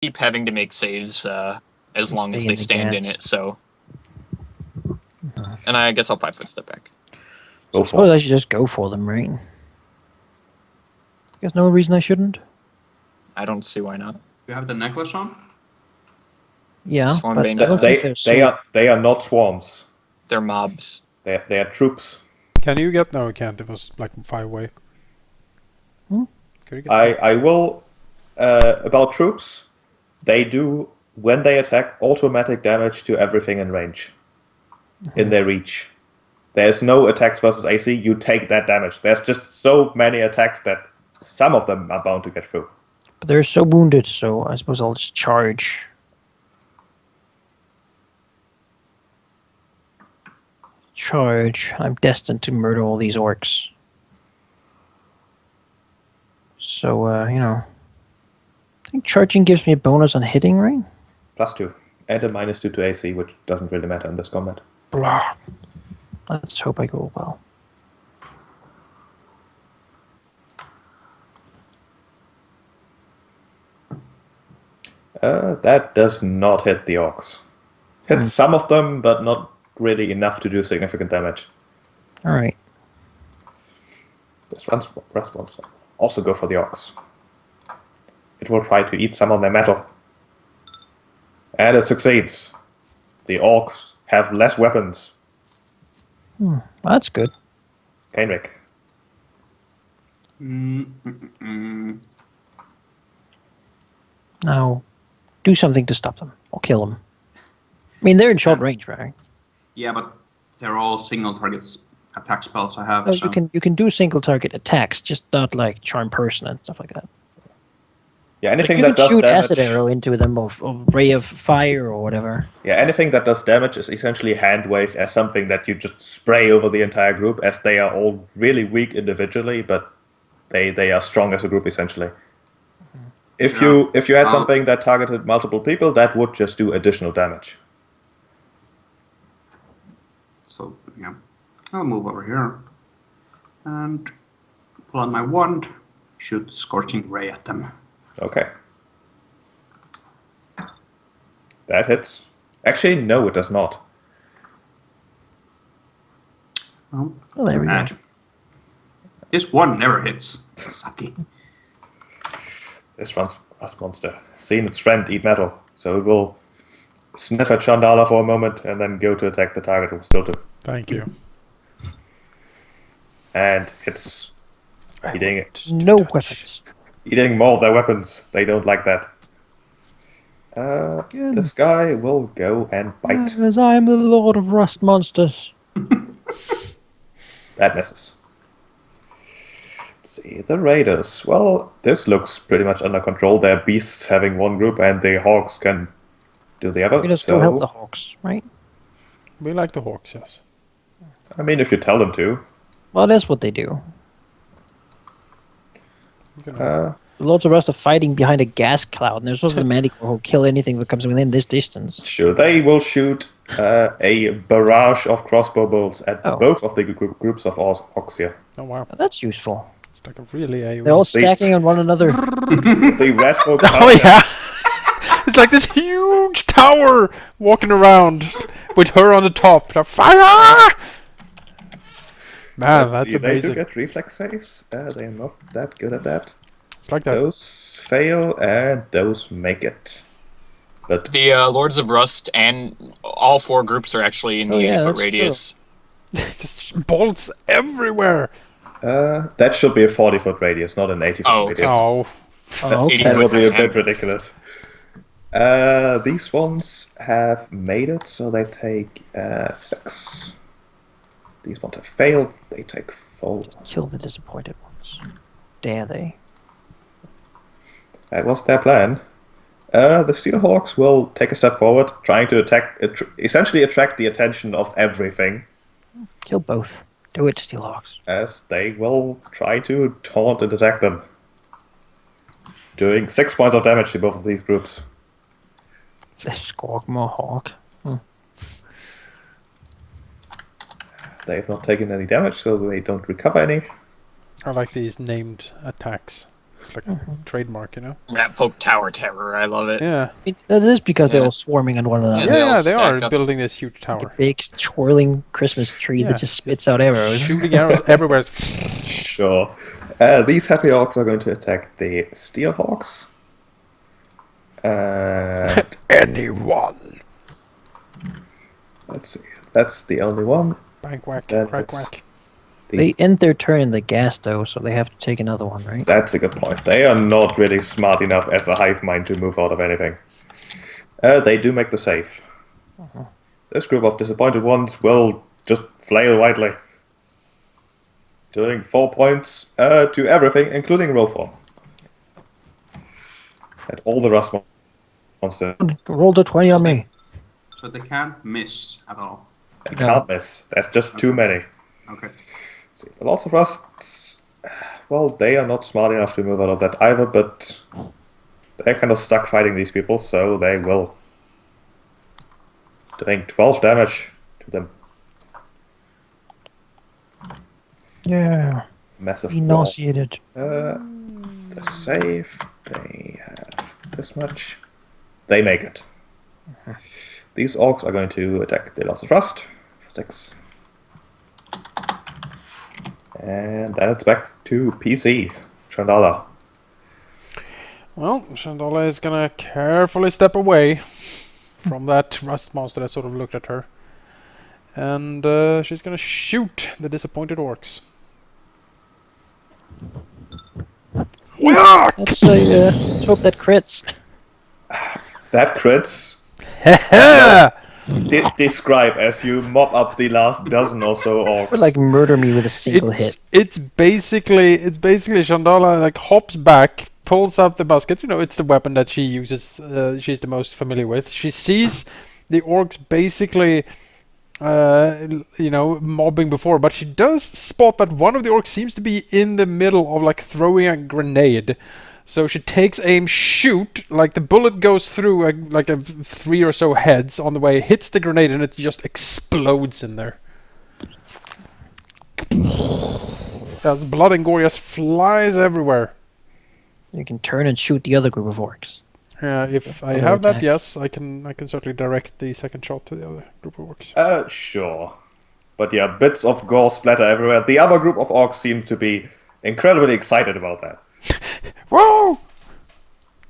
keep having to make saves as long as they stand in it. So, and I guess I'll 5-foot step back. I suppose I should just go for them, right? There's no reason I shouldn't. I don't see why not. You have the necklace on? Yeah, but I Swanbane don't think they are not swarms. They're mobs. They are troops. Can you get? No, you can't. It was like 5 away. Hmm? Could you get I will about troops. They do when they attack automatic damage to everything in range, in their reach. There's no attacks versus AC. You take that damage. There's just so many attacks that some of them are bound to get through. But they're so wounded, so I suppose I'll just charge. Charge. I'm destined to murder all these orcs. So, you know. I think charging gives me a bonus on hitting, right? +2. And a -2 to AC, which doesn't really matter in this combat. Blah. Let's hope I go well. That does not hit the orcs. Hits some of them, but not really enough to do significant damage. Alright. This response also go for the orcs. It will try to eat some of their metal. And it succeeds. The orcs have less weapons. That's good. Heinrich. Now, do something to stop them. Or kill them. I mean, they're in short range, right? Yeah, but they're all single targets attack spells I have. No, so. you can do single target attacks, just not like charm person and stuff like that. Yeah, Like anything you that can does shoot damage. acid arrow into them, or ray of fire, or whatever. Yeah, anything that does damage is essentially hand waved as something that you just spray over the entire group, as they are all really weak individually, but they are strong as a group essentially. If you had something that targeted multiple people, that would just do additional damage. So, yeah. I'll move over here. And pull out my wand. Shoot Scorching Ray at them. Okay. That hits. Actually, no, it does not. Well, There we go. This one never hits. Sucky. This rust monster seen its friend eat metal, so it will sniff at Chandala for a moment and then go to attack the target with still 2. Thank you. And it's eating No weapons. eating more of their weapons. They don't like that. Good. This guy will go and bite. As I am the lord of rust monsters. That misses. Let's see, the raiders. Well, this looks pretty much under control. They're beasts having one group, and the hawks can do the other. We just go help the hawks, right? We like the hawks, yes. I mean, if you tell them to. Well, that's what they do. You can- The Lords of Rust are fighting behind a gas cloud, and there's also the Manticore who'll kill anything that comes within this distance. Sure, they will shoot a barrage of crossbow bolts at Oh. both of the groups of orcs here. oh wow, Well, that's useful. it's like a really AoE. They're all stacking on one another. The red folk. Oh yeah, it's like this huge tower walking around with her on the top. Like, fire! Man, that's They amazing. do get reflex saves. They are not that good at that. It's like that. Those fail and those make it. But The Lords of Rust and all 4 groups are actually in the 80-foot that's radius. Just bolts everywhere. that should be a 40-foot radius, not an 80-foot Oh, okay. radius. Oh, Oh, okay. 80 That foot would be a and- bit ridiculous. These ones have made it, so they take 6. These ones have failed, they take 4. Kill the disappointed ones. Dare they? That was their plan. The Steelhawks will take a step forward, trying to essentially attract the attention of everything, Kill both. Do it, Steelhawks. as they will try to taunt and attack them. Doing 6 points of damage to both of these groups. The Squawkmore Hawk. They have not taken any damage, so they don't recover any. I like these named attacks. It's like a trademark, you know. Rat folk tower terror. I love it. Yeah. That is because they're Yeah. all swarming on one another. Yeah, they all They are stack up. building this huge Like tower. a big twirling Christmas tree that just spits out arrows. Shooting arrows everywhere. Sure. These happy orcs are going to attack the steel hawks. And Anyone. let's see. That's the only one. Bank whack, Then crack it's- whack. They end their turn in the gas, though, so they have to take another one, right? That's a good point. They are not really smart enough as a hive mind to move out of anything. They do make the save. This group of disappointed ones will just flail widely. Doing 4 points to everything, including roll form. And all the rust monsters. Roll the 20 on me. So they can't miss at all. They can't miss. That's just too many. Okay. See, the lots of rusts, well, they are not smart enough to move out of that either, but they're kind of stuck fighting these people, so they will. Doing 12 damage to them. Yeah. Massive Be blow. nauseated. The save, they have this much. They make it. These orcs are going to attack the lots of rust for 6. And then it's back to PC. Chandala. Well, Chandala is gonna carefully step away from that rust monster that sort of looked at her. And she's gonna shoot the disappointed orcs. Let's hope that crits. That crits. Describe as you mop up the last dozen or so orcs. Would like murder me with a single hit. It's basically Chandala like hops back, pulls out the musket. You know, it's the weapon that she uses. She's the most familiar with. She sees the orcs basically, mobbing before, but she does spot that one of the orcs seems to be in the middle of like throwing a grenade. So she takes aim, shoot, like the bullet goes through like 3 or so heads on the way, hits the grenade, and it just explodes in there. As blood and gore just flies everywhere. You can turn and shoot the other group of orcs. If I Other have that, attack. yes, I can certainly direct the second shot to the other group of orcs. Sure. But yeah, bits of gore splatter everywhere. The other group of orcs seem to be incredibly excited about that. Whoa!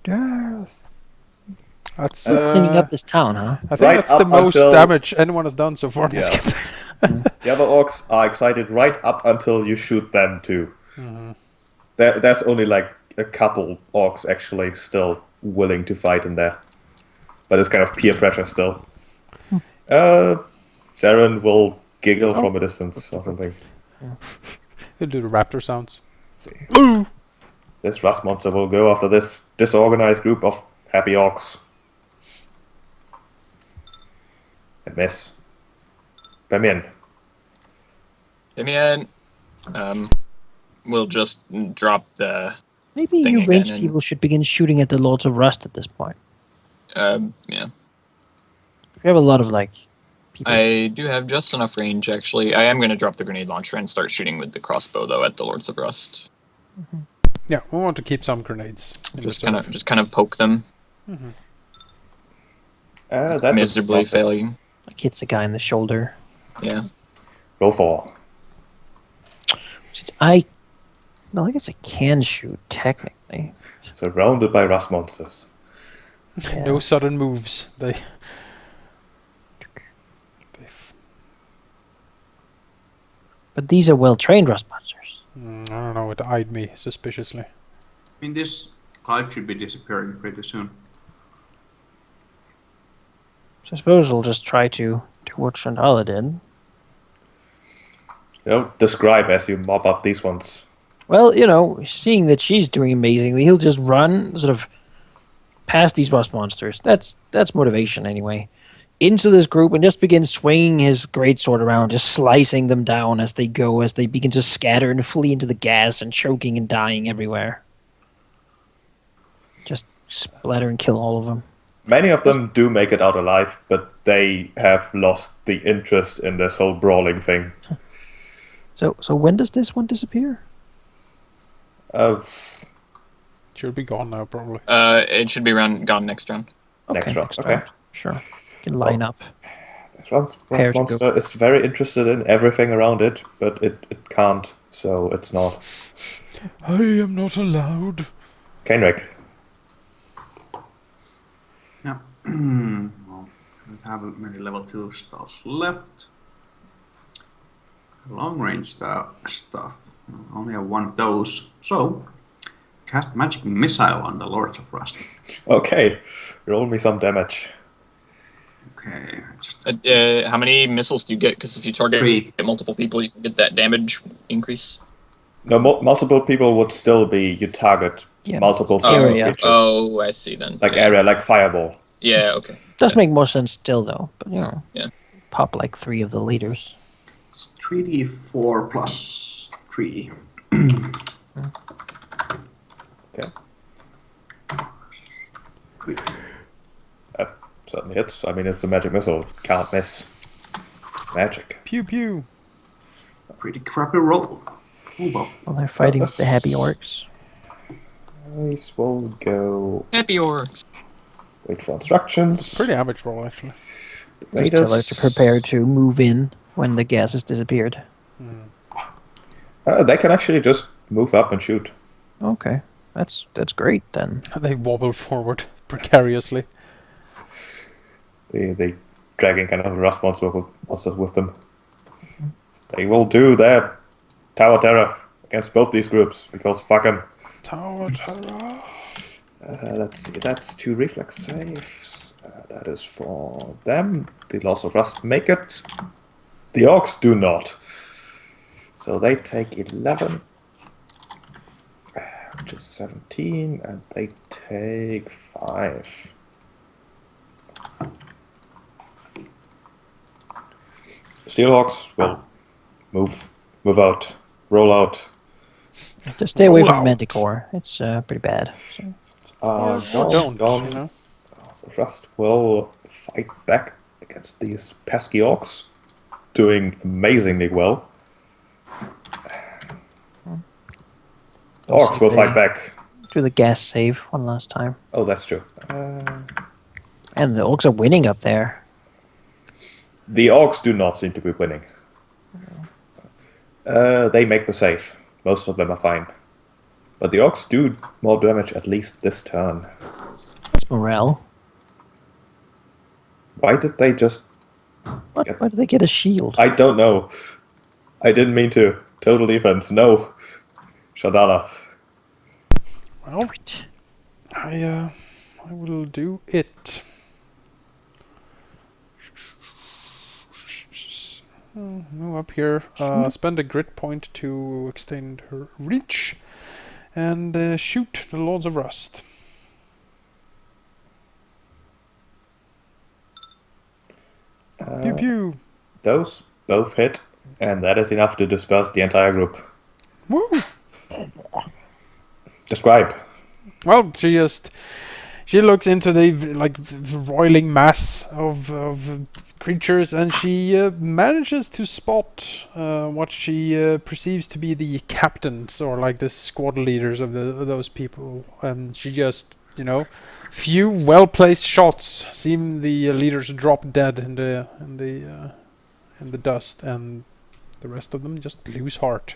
Death. That's Cleaning up this town, huh? I think Right that's the up most until- damage anyone has done so far in this Yeah. campaign. The other orcs are excited right up until you shoot them too. There's only like a couple orcs actually still willing to fight in there. But it's kind of peer pressure still. Saren will giggle from a distance or something. You do the raptor sounds. Let's see. This rust monster will go after this disorganized group of happy orcs. And miss. Bamian. Damien, we'll just drop the. Maybe Thing you again ranged and- people should begin shooting at the Lords of Rust at this point. Yeah. We have a lot of like people. I do have just enough range, actually. I am going to drop the grenade launcher and start shooting with the crossbow, though, at the Lords of Rust. Yeah, we want to keep some grenades. In Just the serve. kind of poke them, That was miserably not bad. failing. Like hits a guy in the shoulder. Yeah. Roll 4. I guess I can shoot technically. Surrounded by rust monsters. Yeah. No sudden moves. But these are well trained rust monsters. I don't know. It eyed me suspiciously. I mean, this cloud should be disappearing pretty soon. So I suppose we'll just try to do what Chandala did. Describe as you mop up these ones. Well, seeing that she's doing amazingly, he'll just run sort of past these rust monsters. That's motivation anyway. Into this group and just begin swinging his greatsword around, just slicing them down as they go, as they begin to scatter and flee into the gas and choking and dying everywhere. Just splatter and kill all of them. Many of them do make it out alive, but they have lost the interest in this whole brawling thing. So when does this one disappear? Should be gone now, probably. It should be gone next round. Okay, Next round, okay. Sure. You can line up. This Rust Pair to go. monster is very interested in everything around it, but it can't, so it's not. I am not allowed. Kenrick. Yeah. Well, I don't have many level 2 spells left. Long range stuff. I only have one of those. So, cast Magic Missile on the Lords of Rust. Okay, roll me some damage. Okay. Just How many missiles do you get? Because if you target 3. multiple people, you can get that damage increase. No, multiple people would still be you target Yeah, multiple it's single area. creatures. Oh, I see then. Like yeah. area, like fireball. Yeah, okay. Does make more sense still, though. But, Yeah. pop like 3 of the leaders. It's 3d4 plus 3. Okay. 3. That certainly hits. I mean, it's a magic missile. Can't miss. Magic. Pew pew. Pretty crappy roll. Oh, well. Well, they're fighting the happy orcs. This will go. Happy orcs. Wait for instructions. Pretty average roll, actually. Just tell her to prepare to move in when the gas has disappeared. They can actually just move up and shoot. Okay, that's great then. They wobble forward precariously. They dragging kind of rust monsters with them. They will do their tower terror against both these groups because fuck 'em. Tower terror. Let's see, that's 2 reflex saves. That is for them. The Lords of Rust make it. The orcs do not. So they take 11, which is 17, and they take 5. Steelhawks will move out, roll out. Just stay away Roll from out. Manticore. It's pretty bad. So. Or Gone, don't, you know? Lords of Rust will fight back against these pesky orcs, doing amazingly well. The Also, orcs will they fight back. Do the gas save one last time. Oh, that's true. And the orcs are winning up there. The orcs do not seem to be winning. They make the save. Most of them are fine. But the orcs do more damage at least this turn. That's morale. Why did they just... What? Why do they get a shield? I don't know. I didn't mean to. Total defense. No. Shadala. Well, I will do it. Move up here. Spend a grit point to extend her reach, and shoot the Lords of Rust. Pew pew. Those both hit, and that is enough to disperse the entire group. Woo! Describe. Well, she looks into the roiling mass of creatures, and she manages to spot what she perceives to be the captains or like the squad leaders of those people. And she just, few well-placed shots seem the leaders drop dead in the dust, and the rest of them just lose heart.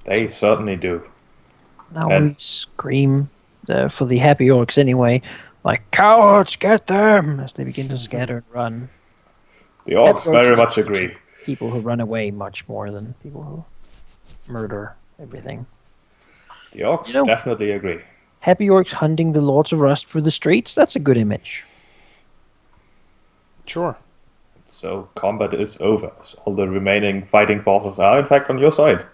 They certainly do. Now And- we scream for the happy orcs anyway, like, cowards, get them, as they begin to scatter and run. The orcs Happy very orcs much like agree. People who run away much more than people who murder everything. The orcs You know- definitely agree. Happy orcs hunting the Lords of Rust through the streets, that's a good image. Sure. So combat is over. All the remaining fighting forces are in fact on your side.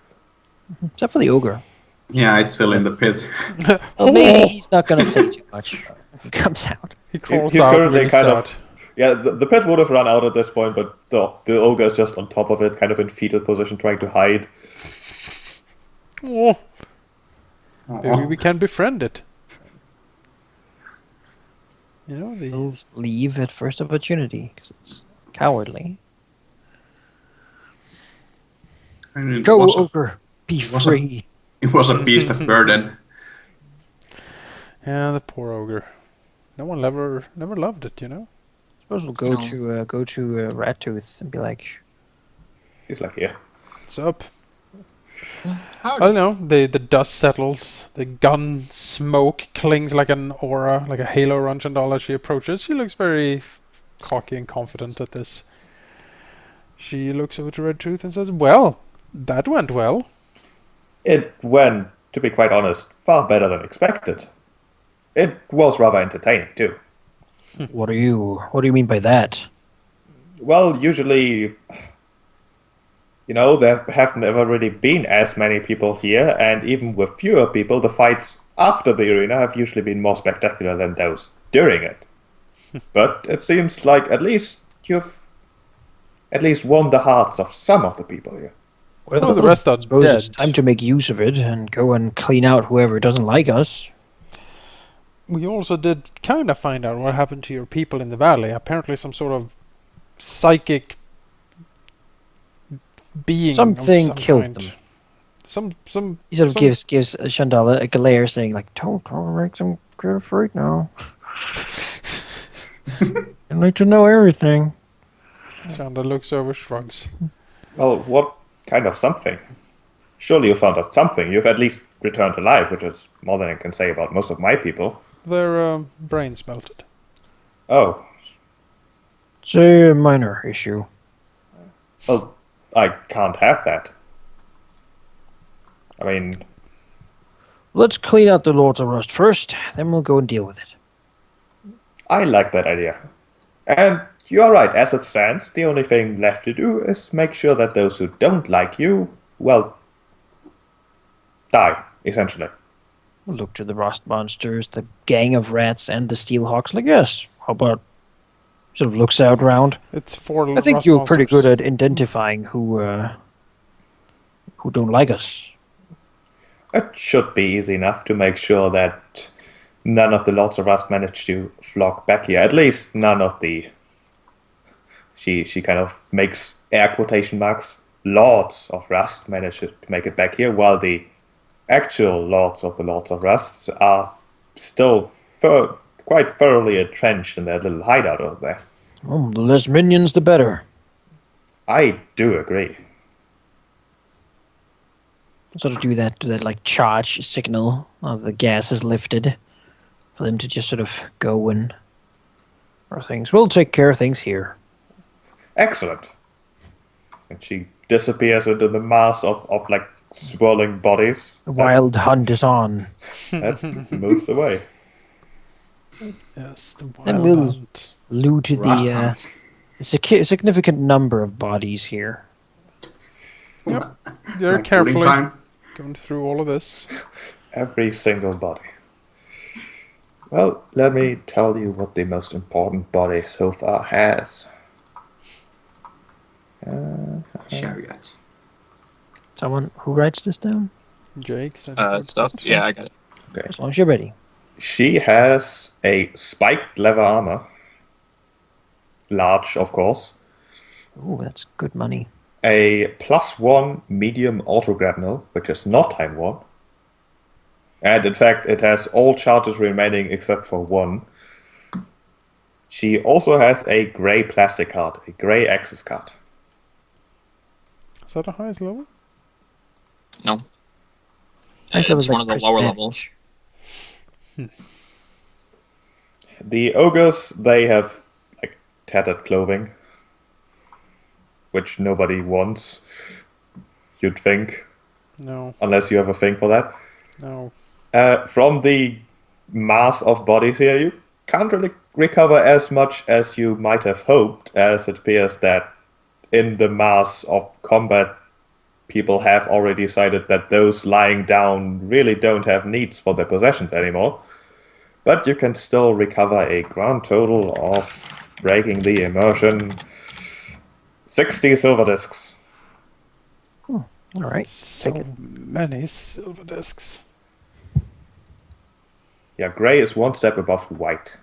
Except for the ogre. Yeah, it's still in the pit. Well, maybe he's not going to say too much when he comes out. He crawls He's out currently really kind sad. of... Yeah, the pit would have run out at this point, but the ogre is just on top of it, kind of in fetal position, trying to hide. Oh, maybe Aw. we can befriend it. The He'll leave at first opportunity, because it's cowardly. And it Go, was a- ogre, be was a- free. It was a beast of burden. Yeah, the poor ogre. No one never loved it, you know. Suppose we'll go No. to Rattooth and be like, He's like, yeah. What's up? How I don't know. The dust settles. The gun smoke clings like an aura, like a halo around Chandala as she approaches. She looks very cocky and confident at this. She looks over to RatTowerTerror and says, "Well, that went well." It went, to be quite honest, far better than expected. It was rather entertaining, too. what do you mean by that? Well, usually, there have never really been as many people here, and even with fewer people, the fights after the arena have usually been more spectacular than those during it. But it seems like at least you've won the hearts of some of the people here. Well, the rest are suppose dead. it's time to make use of it and go and clean out whoever doesn't like us. We also did kind of find out what happened to your people in the valley. Apparently, some sort of psychic being. Something of some killed kind. them. Some. He sort of some- gives Chandala a glare, saying like, "Don't make them get afraid now. I'd like to know everything." Shanda looks over, shrugs. Well, what kind of something? Surely you found out something. You've at least returned alive, which is more than I can say about most of my people. Their brains melted. Oh, It's a minor issue. well, I can't have that. I mean, Let's clean out the Lords of Rust first, then we'll go and deal with it. I like that idea. And you are right, as it stands, the only thing left to do is make sure that those who don't like you, well, die, essentially. We'll look to the Rust monsters, the gang of rats, and the Steelhawks. Like, yes, how about... Sort of looks out round. It's four. I think rust you're pretty monsters. good at identifying who don't like us. It should be easy enough to make sure that none of the Lords of Rust manage to flock back here. At least none of the... She kind of makes air quotation marks. Lords of Rust manage to make it back here, while the actual Lords of the Lords of Rust are still quite thoroughly entrenched in their little hideout over there. Oh, the less minions, the better. I do agree. Sort of do that like charge signal of the gas is lifted for them to just sort of go and or things. We'll take care of things here. Excellent. And she disappears into the mass of like swirling bodies. The wild hunt is on. That moves away. Yes, the Then wild we'll- hunt. Loot Rust the hunt. significant number of bodies here. Very Like pudding carefully time. going through all of this. Every single body. Well, let me tell you what the most important body so far has. Chariot. Someone who writes this down? Jake said. Stuff. Yeah, I got it. As long as you're ready. She has a spiked leather armor. Large, of course. Ooh, that's good money. A +1 medium auto grapnel, which is not time worn. And in fact, it has all charges remaining except for one. She also has a grey plastic card, a grey access card. Is that the highest level? No. I thought it was It's one like of the lower prismatic. levels. The ogres, they have like tattered clothing, which nobody wants, you'd think, No, unless you have a thing for that. no. From the mass of bodies here, you can't really recover as much as you might have hoped, as it appears that in the mass of combat, people have already decided that those lying down really don't have needs for their possessions anymore. But you can still recover a grand total of, breaking the immersion, 60 silver discs. All right. So Take it. many silver discs. Yeah, grey is one step above white.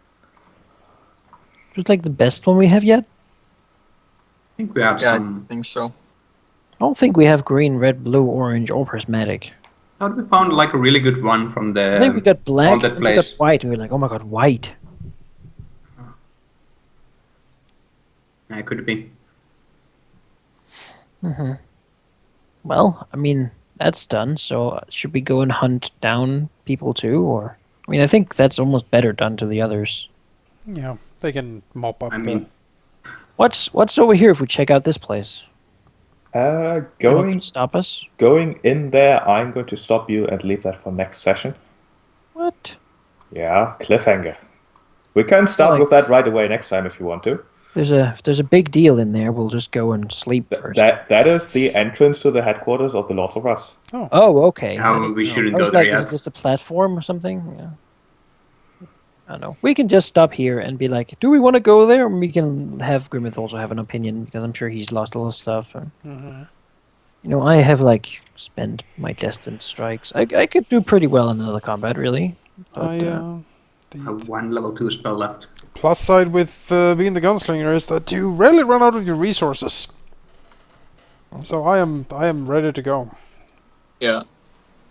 Just like the best one we have yet. I think we have Yeah, I some. think so. I don't think we have green, red, blue, orange, or prismatic. Thought we found like a really good one from the I think we got black haunted and we got place. white, and we were like, oh my god, white. Yeah, could it be? Well, I mean, that's done, so should we go and hunt down people too, or... I mean, I think that's almost better done to the others. Yeah, they can mop up I mean, What's over here if we check out this place? Anyone Going can stop us? going in there, I'm going to stop you and leave that for next session. What? Yeah, cliffhanger. We can start with that right away next time if you want to. There's a big deal in there. We'll just go and sleep first. That is the entrance to the headquarters of the Lords of Rust. Oh, okay. How I didn't we know. shouldn't I was go there like, is yet. it just a platform or something? Yeah. I don't know. We can just stop here and be like, do we want to go there? And we can have Grimmeth also have an opinion, because I'm sure he's lost a lot of stuff. And, you know, I have, like, spent my destined strikes. I could do pretty well in another combat, really. But, I have one level 2 spell left. Plus side with being the gunslinger is that you rarely run out of your resources. So I am ready to go. Yeah.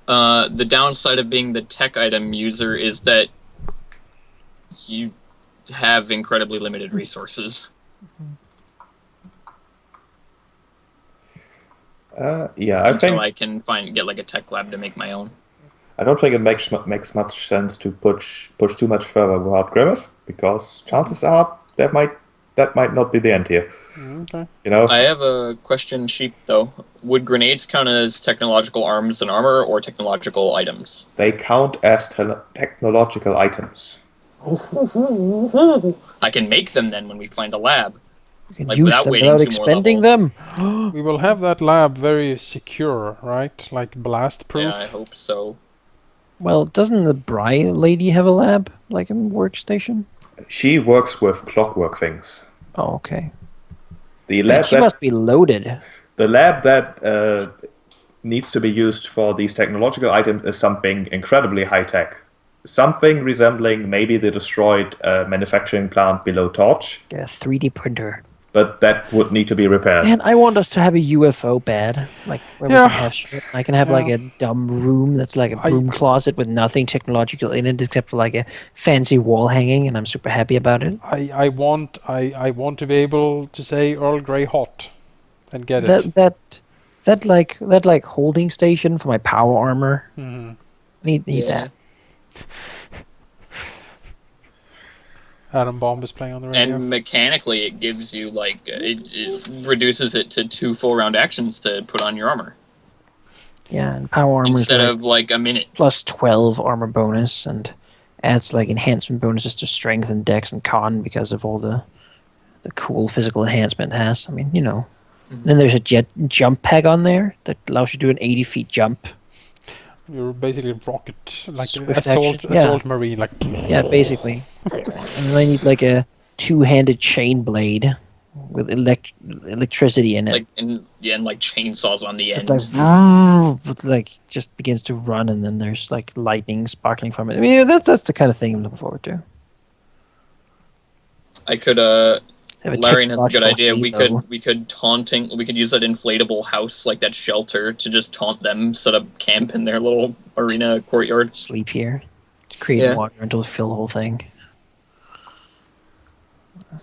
The downside of being the tech item user is that you have incredibly limited resources. Yeah, I Until think I can get like a tech lab to make my own. I don't think it makes much sense to push too much further without Grimmeth, because chances are that might not be the end here. Okay. You know, I have a question, Sheep, though. Would grenades count as technological arms and armor, or technological items? they count as technological items. I can make them then when we find a lab. we can like, use without them waiting without 2 more expending levels. them. We will have that lab very secure, right? Like blast proof. Yeah, I hope so. Well, doesn't the Bry lady have a lab, like a workstation? She works with clockwork things. Oh, okay. The Man, lab she must be loaded. the lab that needs to be used for these technological items is something incredibly high tech. Something resembling maybe the destroyed manufacturing plant below Torch, Like a 3D printer. but that would need to be repaired. Man, I want us to have a UFO bed, like where we Yeah. can have shit. I can have like a dumb room that's like a broom closet with nothing technological in it except for like a fancy wall hanging, and I'm super happy about it. I want to be able to say Earl Grey hot and get it. That like holding station for my power armor. Need Yeah. that. Atom Bomb is playing on the radio. And mechanically, it gives you, like, it reduces it to 2 full round actions to put on your armor. Yeah, and power armor Instead is of, like, a minute. plus 12 armor bonus, and adds like enhancement bonuses to strength and dex and con because of all the cool physical enhancement it has. I mean, you know. And then there's a jump peg on there that allows you to do an 80 feet jump. You're basically a rocket, like Swift assault action, yeah. marine, like. Yeah, basically. And then I need like a 2-handed chain blade with electricity in it. Like, and like chainsaws on the end. It's like, with, like just begins to run, and then there's like lightning sparkling from it. I mean, that's the kind of thing I'm looking forward to. I could, Have a Larian has a good idea. technological We could use that inflatable house, like that shelter, to just taunt them, set up camp in their little arena courtyard. sleep here, create Yeah. a water rental, fill the whole thing.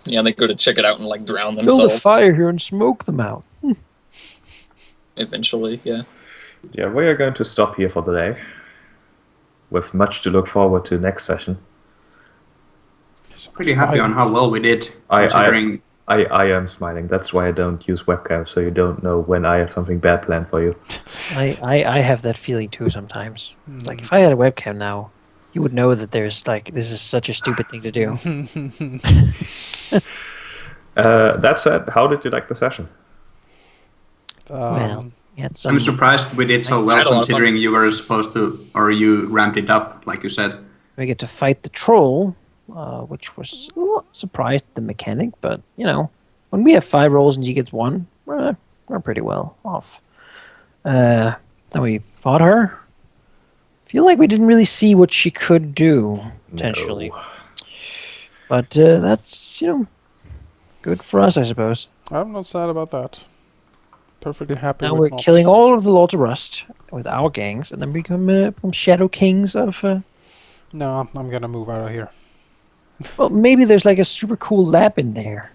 Yeah, they go to check it out and like drown Build themselves. a fire here and smoke them out. Eventually, yeah. Yeah, we are going to stop here for the day, with much to look forward to next session. Pretty happy on how well we did, considering. I am smiling. That's why I don't use webcam, so you don't know when I have something bad planned for you. I have that feeling too sometimes. Like if I had a webcam now, you would know that there's like this is such a stupid thing to do. That said, how did you like the session? Well, we had some. I'm surprised we did so I well, had a lot of considering you were supposed to, or you ramped it up, like you said. We get to fight the troll, which was a little surprised at the mechanic, but you know, when we have 5 rolls and she gets 1, we're pretty well off. Then we fought her. Feel like we didn't really see what she could do potentially, but that's good for us, I suppose. I'm not sad about that. perfectly happy Now with we're mobs. killing all of the Lords of Rust with our gangs, and then become Shadow Kings of. No, I'm gonna move out of here. Well, maybe there's like a super cool lab in there.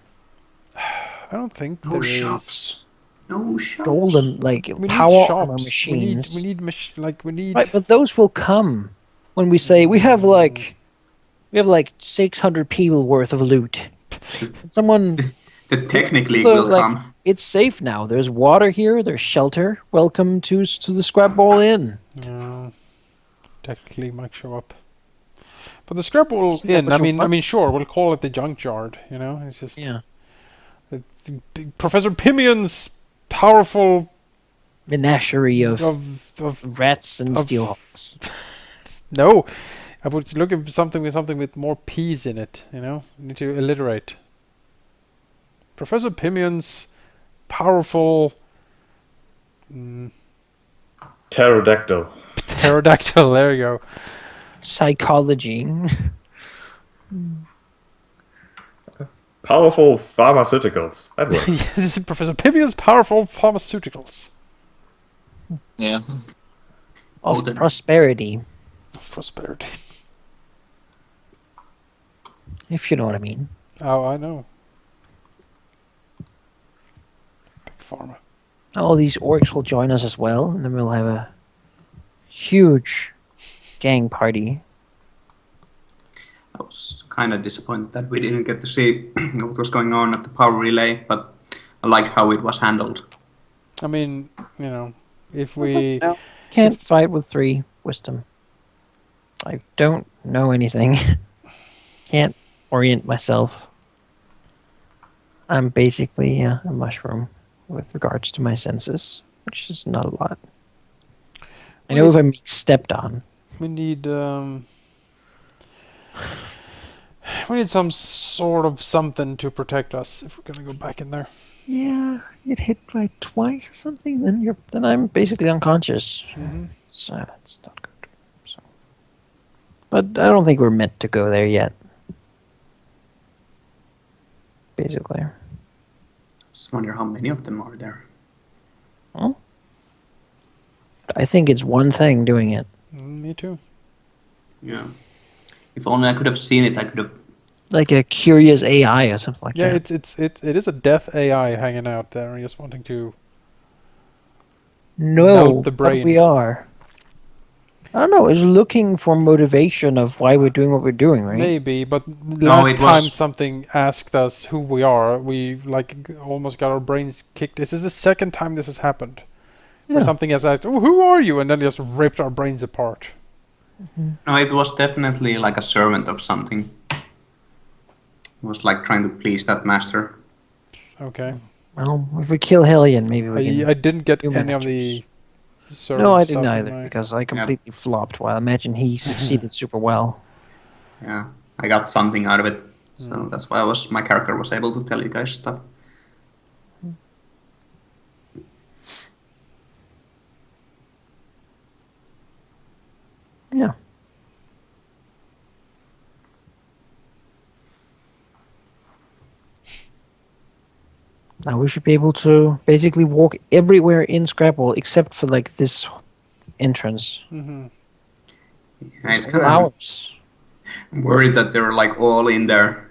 I don't think No there is. shops. No shops. Golden, like We need power armor shops. We machines. need we need. Right, but those will come when we say we have like 600 people worth of loot. Someone The technically so, will like, come. it's safe now. There's water here. There's shelter. Welcome to the Scrap Ball Inn. No, technically might show up. But the scrap will Isn't that in. what I you mean, want? sure, we'll call it the junkyard. You know, it's just Yeah, Professor Pimion's powerful menagerie of of rats and of- steelhawks. no. I would look at something with more P's in it. You know, you need to alliterate. Professor Pimion's powerful Pterodactyl. pterodactyl. There you go. Psychology. Powerful pharmaceuticals. That works. Yes, Professor Pimion's powerful pharmaceuticals Yeah. of Odin. prosperity, of prosperity. if you know what I mean. Oh, I know. Big pharma. All these orcs will join us as well, and then we'll have a huge gang party. I was kind of disappointed that we didn't get to see what was going on at the power relay, but I like how it was handled. I mean, you know, if I was we like, no, can't fight with 3 wisdom. I don't know anything. Can't orient myself. I'm basically a mushroom with regards to my senses, which is not a lot. I know if I'm stepped on. we need some sort of something to protect us if we're gonna go back in there. Yeah, get hit by twice or something, then I'm basically unconscious. So it's not good. So, but I don't think we're meant to go there yet. Basically. Just wonder how many of them are there. Well, I think it's one thing doing it. Me too. Yeah. If only I could have seen it, I could have. Like a curious AI or something like Yeah, that. it is a death AI hanging out there, just wanting to. No, Melt the but brain. we are. I don't know. It's looking for motivation of why we're doing what we're doing, right? Maybe, but last it was- time something asked us who we are, we almost got our brains kicked. This is the second time this has happened. Where Yeah. something has asked, "Oh, who are you?" and then just ripped our brains apart. No, it was definitely like a servant of something. It was like trying to please that master. Okay, Well, if we kill Hellion, maybe we can. I didn't get New any of masters. the. No, I servant didn't stuff in either my- because I completely flopped. While I imagine he succeeded super well. Yeah, I got something out of it, so that's why my character was able to tell you guys stuff. Yeah. Now we should be able to basically walk everywhere in Scrapple except for like this entrance. Mhm. Yeah, it's All kind of ours. worried that they're like all in there.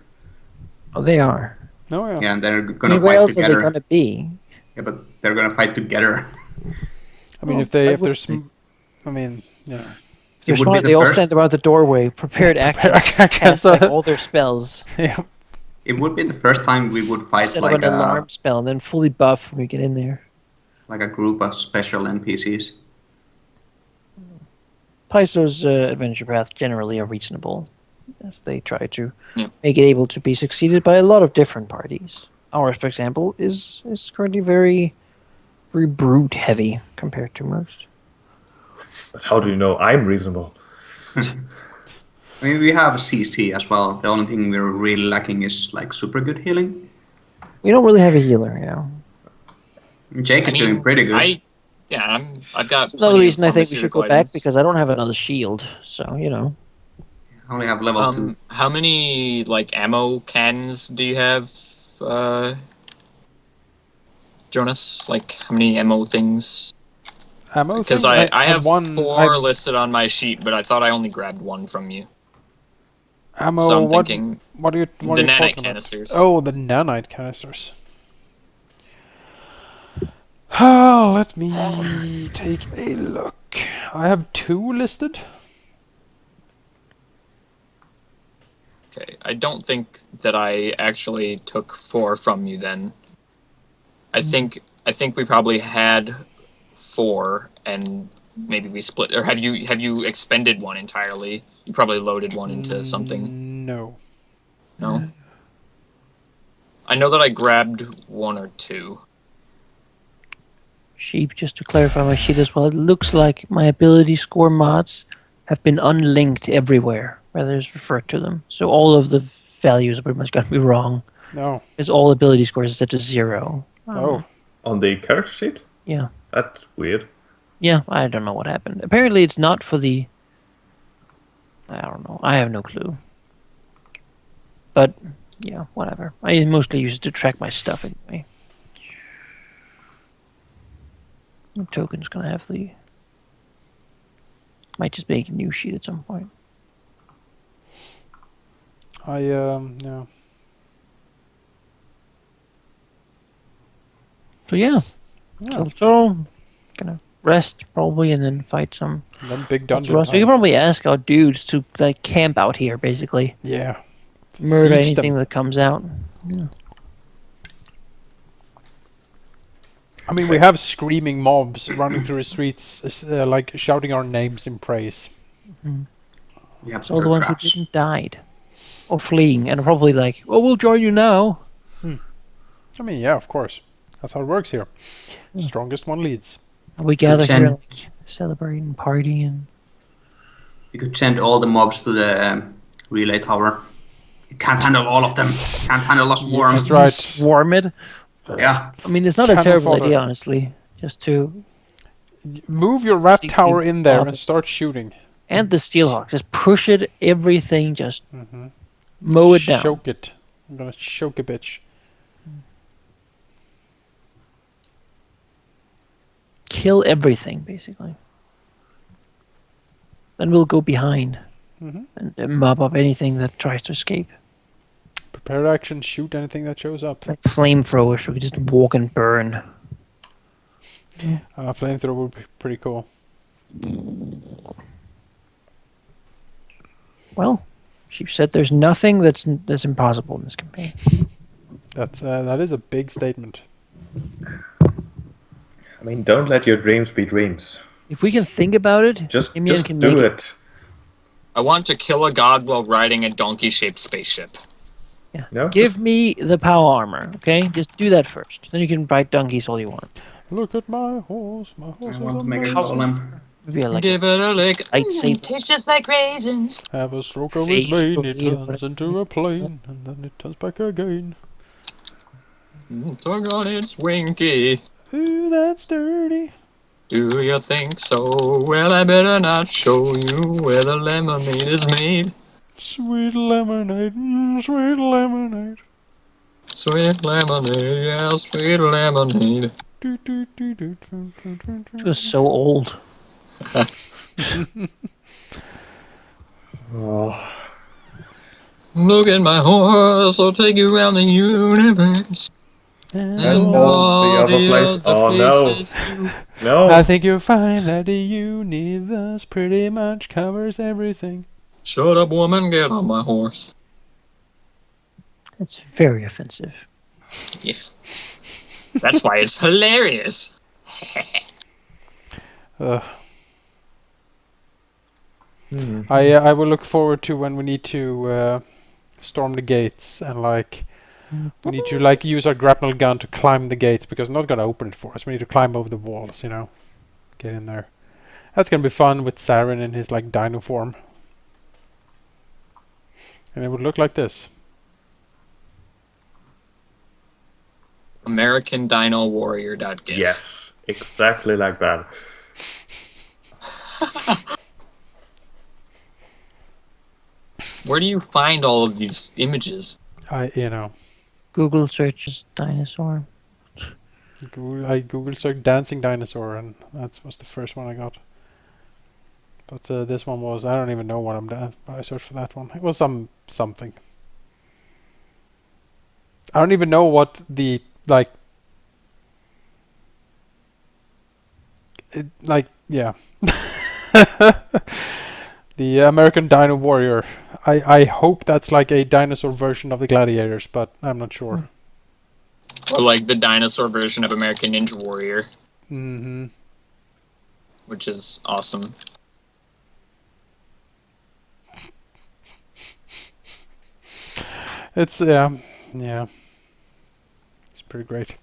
Oh, they are. Oh yeah. Yeah, and they're gonna Where fight else are together. they gonna be? Yeah, but they're gonna fight together. I mean, Oh, if they I if would there's, think. I mean, yeah. They're It would be smart. the They all first- stand around the doorway, prepared action, cast like all their spells. Yeah. It would be the first time we would fight Set up like an alarm spell and then fully buff when we get in there. a group of special NPCs. Paizo's adventure path generally are reasonable, as they try to Yeah. make it able to be succeeded by a lot of different parties. Ours, for example, is currently very, very brute heavy compared to most. But how do you know I'm reasonable? I mean, we have CC as well. The only thing we're really lacking is like super good healing. We don't really have a healer, you know. Jake is doing pretty good. I've got. That's another plenty of reason I think we should go pharmaceutical back items. because I don't have another shield. So you know, I only have level 2. How many like ammo cans do you have? Jonas? Like, how many ammo things? Ammo Because things? I have one. 4 listed on my sheet, but I thought I only grabbed 1 from you. Ammo. So I'm what? thinking What are you? What the are you nanite talking about? canisters. Oh, the nanite canisters. Let me take a look. I have 2 listed. Okay, I don't think that I actually took 4 from you then. I think we probably had 4, and maybe we split. Or have you expended 1 entirely? You probably loaded 1 into something. No. No. I know that I grabbed 1 or 2. Sheep, just to clarify my sheet as well, it looks like my ability score mods have been unlinked everywhere where there's referred to them. So all of the values are pretty much going to be wrong. No. Because all ability scores is set to 0. Oh. On the character sheet? Yeah. That's weird. Yeah, I don't know what happened. Apparently it's not for the... I don't know. I have no clue. But, yeah, whatever. I mostly use it to track my stuff anyway. The token's gonna have the... Might just make a new sheet at some point. Yeah. So yeah. Yeah. So gonna rest probably and then fight some And then big monster dungeon. rust. We can probably ask our dudes to like camp out here basically. Yeah. Murder Siege anything them. that comes out. Yeah. I mean, we have screaming mobs running through the streets, like shouting our names in praise. We have So all the ones who traps. didn't died. Or fleeing and probably like, oh we'll join you now. I mean, yeah, of course. That's how it works here. Strongest one leads. And we gather send- here like, celebrate and party and You could send all the mobs to the relay tower. It can't handle all of them. Can't handle us worms. That's right. swarm it. Yeah. I mean it's not a Cannon terrible fodder. idea honestly. Just to Move your rat See, tower you in there pop and it. start shooting. and the steelhawk. Just push it, everything, just Mm-hmm. mow it down. Choke it. I'm gonna choke a bitch. Kill everything, basically. Then we'll go behind Mhm. and mop up anything that tries to escape. Prepared action, shoot anything that shows up. Like flamethrowers, so we just walk and burn. Flamethrower would be pretty cool. Well, she said there's nothing that's impossible in this campaign. That is a big statement. I mean, don't let your dreams be dreams. If we can think about it, Just Damien can do make it. I want to kill a god while riding a donkey-shaped spaceship. Yeah. No, Give me the power armor, okay? Just do that first. Then you can ride donkeys all you want. Look at my horse. My horse I is want to make a amazing. golem. Maybe I like Give it a lick. lightsaber. Tastes just like raisins. Have a stroke of his Face mane, it blade. turns into a plane, and then it turns back again. Tug on its winky. Ooh, that's dirty. Do you think so? Well, I better not show you where the lemonade is made. Sweet lemonade, sweet lemonade. Sweet lemonade, yeah, sweet lemonade. Do, do, do, do, do, do, do, She do. was so old. Oh, Look at my horse, I'll take you around the universe. And And all- all the other place. Oh, no. places too. no. I think you'll find that the universe pretty much covers everything. Shut up, woman, get on my horse. That's very offensive. Yes. That's why it's hilarious. I will look forward to when we need to storm the gates and like we need to like use our grapnel gun to climb the gates because I'm not gonna open it for us. We need to climb over the walls, you know, get in there. That's gonna be fun with Saren in his like dino form, and it would look like this. American Dino Warrior.gif. Yes, exactly like that. Where do you find all of these images? You know, Google searches dinosaur. I Google searched dancing dinosaur, and that was the first one I got. But this one was, I don't even know what I searched for that one. It was something. I don't even know what the yeah. The American Dino Warrior. I hope that's like a dinosaur version of the Gladiators, but I'm not sure. Or like the dinosaur version of American Ninja Warrior, Mm-hmm. which is awesome. It's yeah. It's pretty great.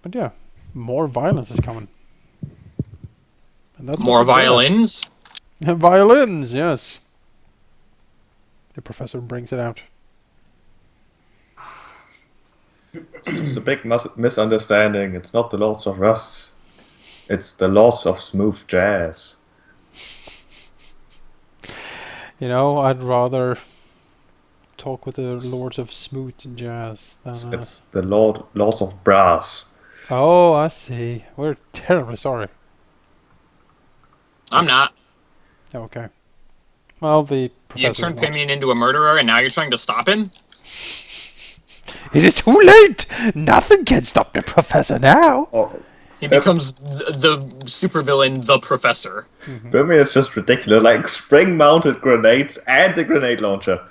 But yeah, more violence is coming. And that's More what we're good at. violins. Violins, yes. The professor brings it out. It's just a big misunderstanding. It's not the Lords of Rust. It's the Lords of Smooth Jazz. You know, I'd rather talk with the Lords of Smooth and Jazz than. It's the Lords of Brass. Oh, I see. We're terribly sorry. I'm not. Okay. Well, the You professor. turned Pimian into a murderer, and now you're trying to stop him? It is too late! Nothing can stop the professor now! Oh, He becomes the supervillain, the Professor. for me, it's just ridiculous. Like spring-mounted grenades and a grenade launcher.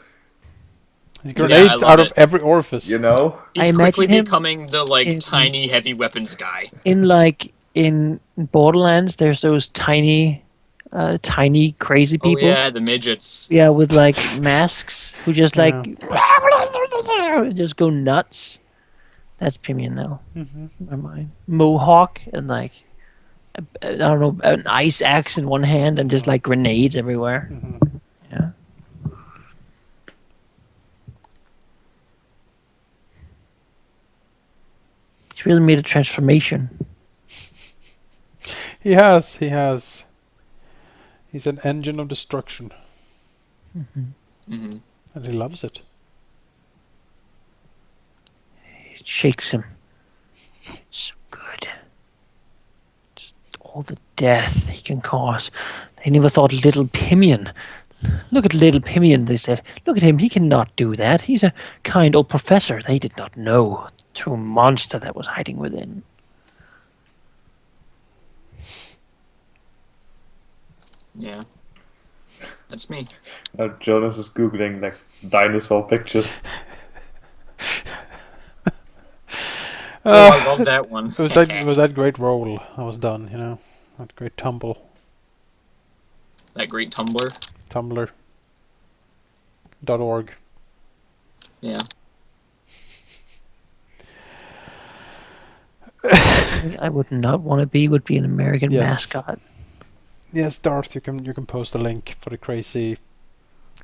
Grenades love out of it. every orifice. You know? He's I quickly imagine him becoming the in- tiny heavy weapons guy. In Borderlands, there's those tiny crazy Oh people. yeah, the midgets. Yeah, with like masks who just like just go nuts. That's Pimian now. Mm-hmm. In my mind. Mohawk and like I don't know, an ice axe in one hand and just like grenades everywhere. Mm-hmm. Yeah. He's really made a transformation. He has. He's an engine of destruction, Hmm. and he loves it. It shakes him. It's so good. Just all the death he can cause. They never thought little Pimian. Look at little Pimian, they said. Look at him, he cannot do that. He's a kind old professor. They did not know the true monster that was hiding within. Yeah. That's me. Jonas is googling like dinosaur pictures. Oh, I love that one. It was that great roll I was done, you know. That great tumble. That great Tumblr. Tumblr.org. Yeah. I would not want to would be an American Yes. mascot. Yes, Darth, you can post a link for the crazy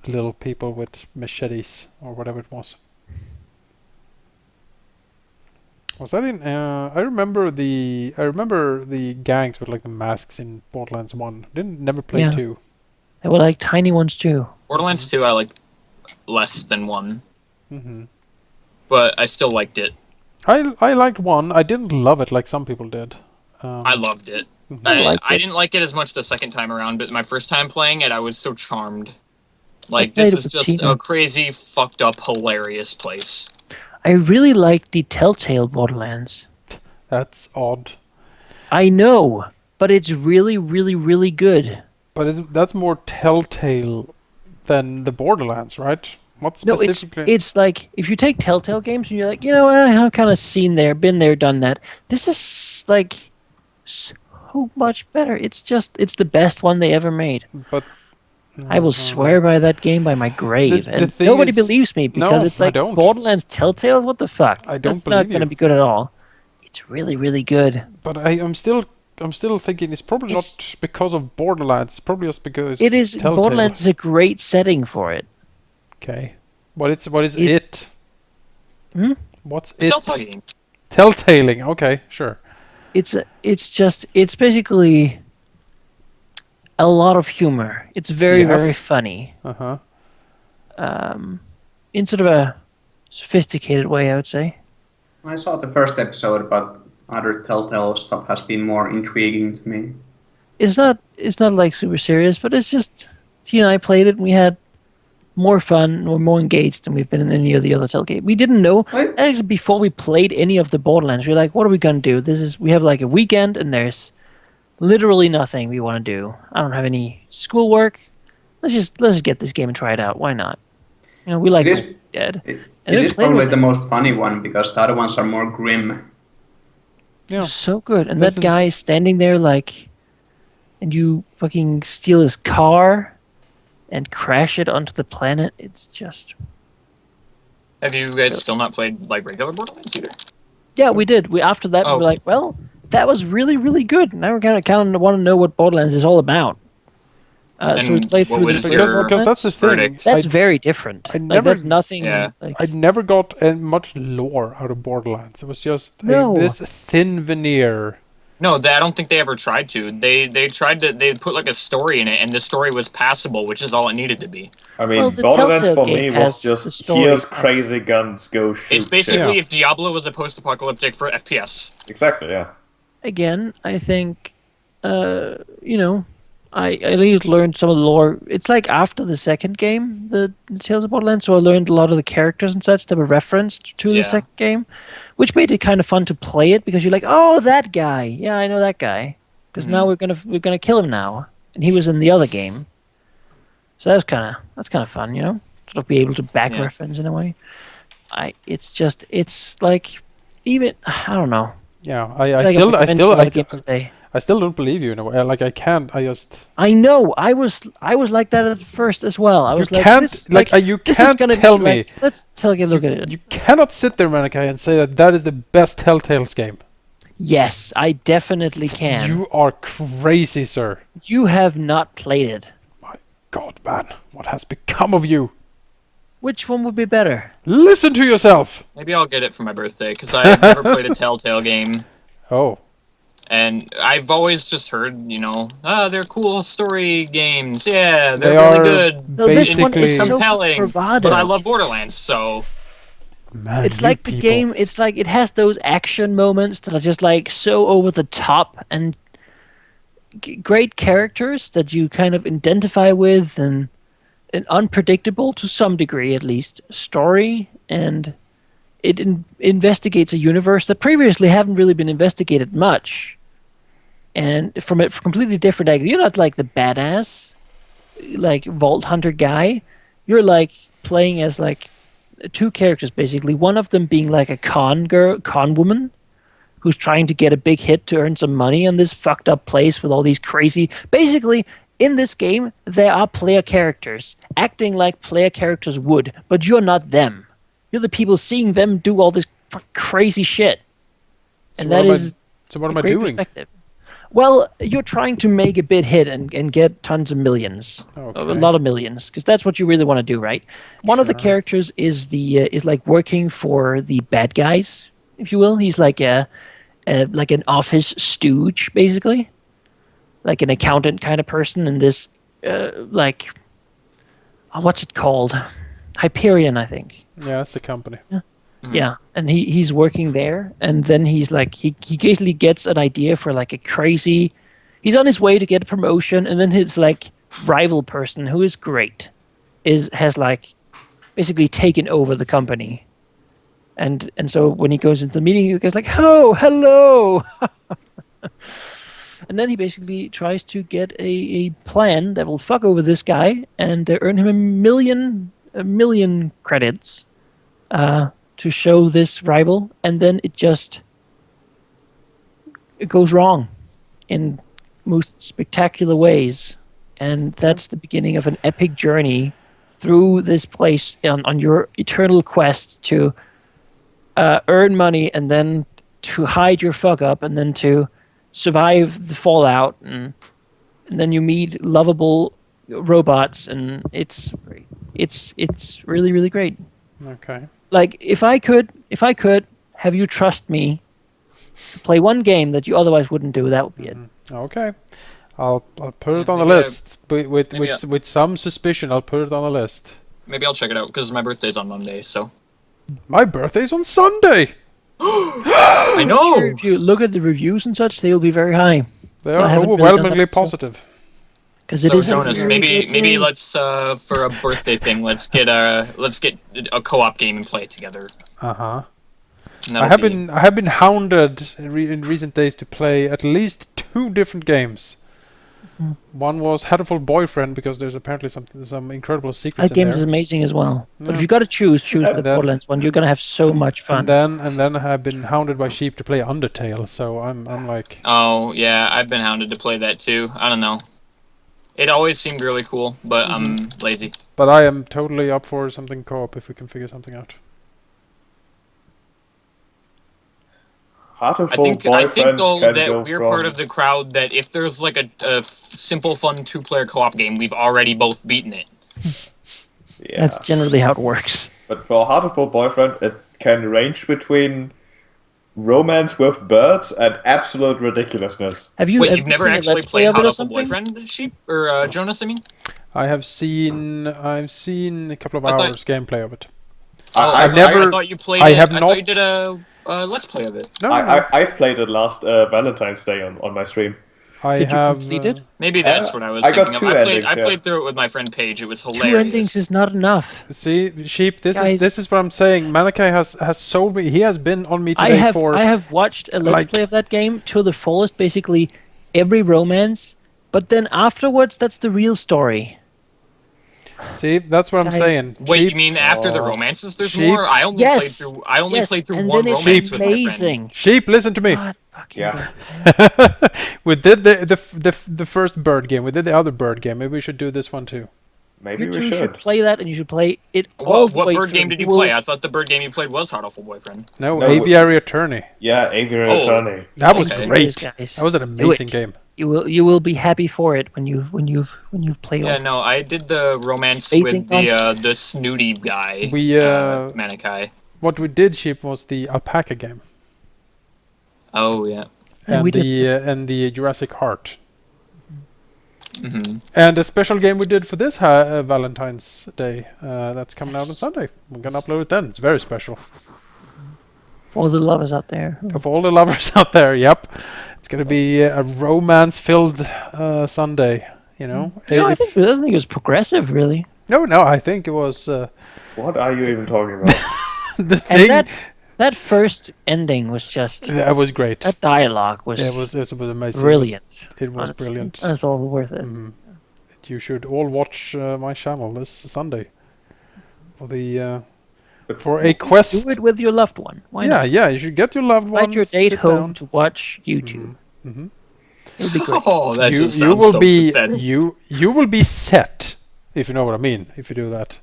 little people with machetes or whatever it was. Was that in? I remember the gangs with like the masks in Borderlands 1. Never played Yeah. 2. They were like tiny ones too. Borderlands 2 I like less than 1. Mm-hmm. But I still liked it. I liked 1. I didn't love it like some people did. I loved it. Mhm. I didn't like it as much the second time around, but my first time playing it, I was so charmed. Like, played this it is with just Tina. a crazy, fucked up, hilarious place. I really like the Telltale Borderlands. That's odd. I know, but it's really, really, really good. But that's more Telltale than the Borderlands, right? What No, specifically? it's like if you take Telltale games and you're like, I've kind of seen there, been there, done that. This is like so much better. It's the best one they ever made. But I will swear by that game by my grave, the and thing nobody is- believes me because No, it's I like don't. Borderlands Telltale. What the fuck? I don't That's not believe going to you. be good at all. It's really, really good. But I'm still thinking it's probably not because of Borderlands. It's probably just because It is Telltale. Borderlands is a great setting for it. Okay. What is It's- it? Hmm? What's It's it? all talking. Telltaling. Okay, sure. It's basically a lot of humor. It's very, Yes. very funny. Uh huh. in sort of a sophisticated way, I would say. I saw the first episode, but other Telltale stuff has been more intriguing to me. It's not like super serious, but it's just he and I played it and we had more fun, we're more engaged than we've been in any of the other Telltale games. We didn't know What? actually before we played any of the Borderlands. We were like, what are we gonna do? We have like a weekend and there's literally nothing we want to do. I don't have any schoolwork. Let's just get this game and try it out. Why not? We like It is- Walking Dead. It, And it then is played probably with the it. most funny one because the other ones are more grim. Yeah. So good. And This that guy is- standing there like, and you fucking steal his car and crash it onto the planet. It's just Have you guys still not played like regular Borderlands either? yeah. We did. We after that we Oh, were okay. like, well, that was really really good. Now we're kind of want to know what Borderlands is all about. So we And played what through was the your Because that's the thing. verdict? That's I, very different. I Like, never- that's nothing. Yeah. Like, I never got much lore out of Borderlands. It was just No. this thin veneer. No, I don't think they ever tried to. They tried to. They put like a story in it, and the story was passable, which is all it needed to be. I mean, Well, the Borderlands Telltale for game me has was just the story here's of- crazy guns, go shoot. It's basically Yeah. if Diablo was a post-apocalyptic for FPS. shit. Exactly, yeah. again, I think, I at least learned some of the lore. It's like after the second game, the Tales of Borderlands, so I learned a lot of the characters and such that were referenced to the Yeah. second game, which made it kind of fun to play it because you're like, oh, that guy, yeah, I know that guy, because now we're gonna kill him now, and he was in the other game, so that's kind of fun, sort of be able to back Yeah. reference in a way. It's like even I don't know. Yeah, I feel like I'm recommending a lot of games today. I still don't believe you in a way. Like I can't. I just. I know. I was like that at first as well. I was like, can't- this, like, you this is can't gonna tell be me. like, let's take a look at it. You cannot sit there, Manikai, and say that that is the best Telltale's game. Yes, I definitely can. You are crazy, sir. You have not played it. My God, man, what has become of you? Which one would be better? Listen to yourself. Maybe I'll get it for my birthday because I've never played a Telltale game, Oh, and I've always just heard, they're cool story games. Yeah, They they're are really good, No, this one Basically- is so compelling. bravado. But I love Borderlands, so man, It's you like the people. game. It's like it has those action moments that are just like so over the top and great characters that you kind of identify with, and an unpredictable to some degree at least story, and it investigates a universe that previously haven't really been investigated much, and from a completely different angle. You're not like the badass like vault hunter guy. You're like playing as like two characters basically, one of them being like a con woman who's trying to get a big hit to earn some money in this fucked up place with all these crazy. Basically, in this game, there are player characters acting like player characters would, but you're not them. You're the people seeing them do all this crazy shit, and So that what am I- is So what a am I great doing? perspective. Well, you're trying to make a big hit and get tons of millions, a Okay. lot of millions, because that's what you really want to do, right? One of the characters is is like working for the bad guys, if you will. He's like like an office stooge, basically, like an accountant kind of person. And this, what's it called? Hyperion, I think. Yeah, that's the company. Yeah, and he's working there, and then he's like he basically gets an idea for like a crazy. He's on his way to get a promotion, and then his like rival person, who is great, has like basically taken over the company, and so when he goes into the meeting, he goes like, "Oh, hello," and then he basically tries to get a plan that will fuck over this guy and earn him a million credits. To show this rival, and then it goes wrong in most spectacular ways, and that's the beginning of an epic journey through this place on your eternal quest to earn money, and then to hide your fuck up, and then to survive the fallout, and then you meet lovable robots, and it's really really great. Okay. Like if I could have you trust me to play one game that you otherwise wouldn't do, that would be it. Okay. I'll put it on the maybe list. With maybe with some suspicion, I'll put it on the list. Maybe I'll check it out because my birthday's on Monday. So My birthday's on Sunday. I know. Sure, if you look at the reviews and such, they will be very high. They I are haven't really done overwhelmingly that, so- positive. Because it So is a Jonas, very maybe good game. let's for a birthday thing, let's get a co-op game and play it together. Uh huh. And I that'll have been hounded in recent days to play at least 2 different games. One was Hatterful Boyfriend because there's apparently some incredible secrets That game in is there. amazing as well. But if Yeah. you got to choose And the then- Borderlands one. You're gonna have so much fun. And then I have been hounded by sheep to play Undertale. So I'm like, Oh yeah, I've been hounded to play that too. I don't know. It always seemed really cool, but I'm lazy. but I am totally up for something co-op if we can figure something out. I think though that we're part of the crowd that if there's like a simple, fun 2-player co-op game, we've already both beaten it. Yeah. That's generally how it works. But for Heartful Boyfriend, it can range between romance with birds and absolute ridiculousness. Have you? Wait, have you've you never seen a actually Let's Play played of it or How to something? Boyfriend, Sheep? Or Jonas, I mean? I've seen a couple of I thought- hours gameplay of it. I've never- thought you played I it. have I not- thought you did a Let's Play of it. No, I've played it last Valentine's Day on my stream. I Did you have complete it? Maybe that's what I was I got thinking of. 2 I endings, yeah. played through it with my friend Paige. It was hilarious. 2 endings is not enough. See, sheep. This Guys. is what I'm saying. Malachi has sold me. He has been on me today I have watched a Let's like- Play of that game to the fullest, basically every romance. But then afterwards, that's the real story. See, that's what I'm Guys. saying. Wait, Sheep, you mean after the Oh. romances? There's Sheep. more. I only Yes. played through and one then it's romance with my friend. amazing. sheep, listen to me. God fucking Yeah. damn. We did the first bird game. We did the other bird game. Maybe we should do this one too. Maybe You we two should should. play that, and you should play it all the What way bird through. game did you will- play? I thought the bird game you played was Heartful Boyfriend. No, No, Aviary Attorney. Yeah, Aviary Oh. Attorney. That was Okay. great. Guys. That was an Do amazing it. game. You will be happy for it when you've played. Yeah, all- no, I did the romance Amazing with the snooty guy. We, Manikai. What we did, sheep, was the alpaca game Oh yeah. And we did- and the Jurassic Heart. hmm And a special game we did for this Valentine's Day. That's coming out on Sunday. We're gonna upload it then. It's very special. For all the lovers out there. Of all the lovers out there, yep. It's gonna be a romance-filled Sunday. You know. No, I If- think it was progressive, really. no, I think it was What are you even talking about? the And thing. that first ending was just That was great. that dialogue was, It was amazing. brilliant. It was honestly. brilliant. That's all worth it. Mhm. You should all watch my channel this Sunday for the for a quest. Do it with your loved one. Why Yeah, not? yeah. You should get your loved one. Invite your date sit home down. to watch YouTube. Mhm. It'll be great. Oh, that You just you sounds will so be pathetic. you will be set if you know what I mean if you do that,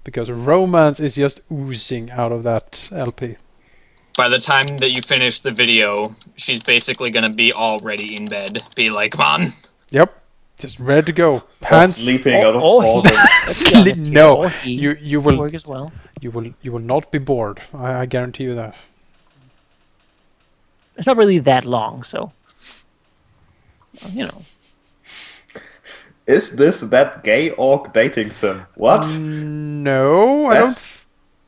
because romance is just oozing out of that LP. By the time that you finish the video, she's basically gonna be already in bed. Be like, come on. Yep, just ready to go. Or Pants. sleeping out of Oh, all he- the... let's be Sleep- honest here, no, or he you will work as well. you will not be bored. I guarantee you that. It's not really that long, so you know. Is this that gay orc dating sim? What? No, I don't.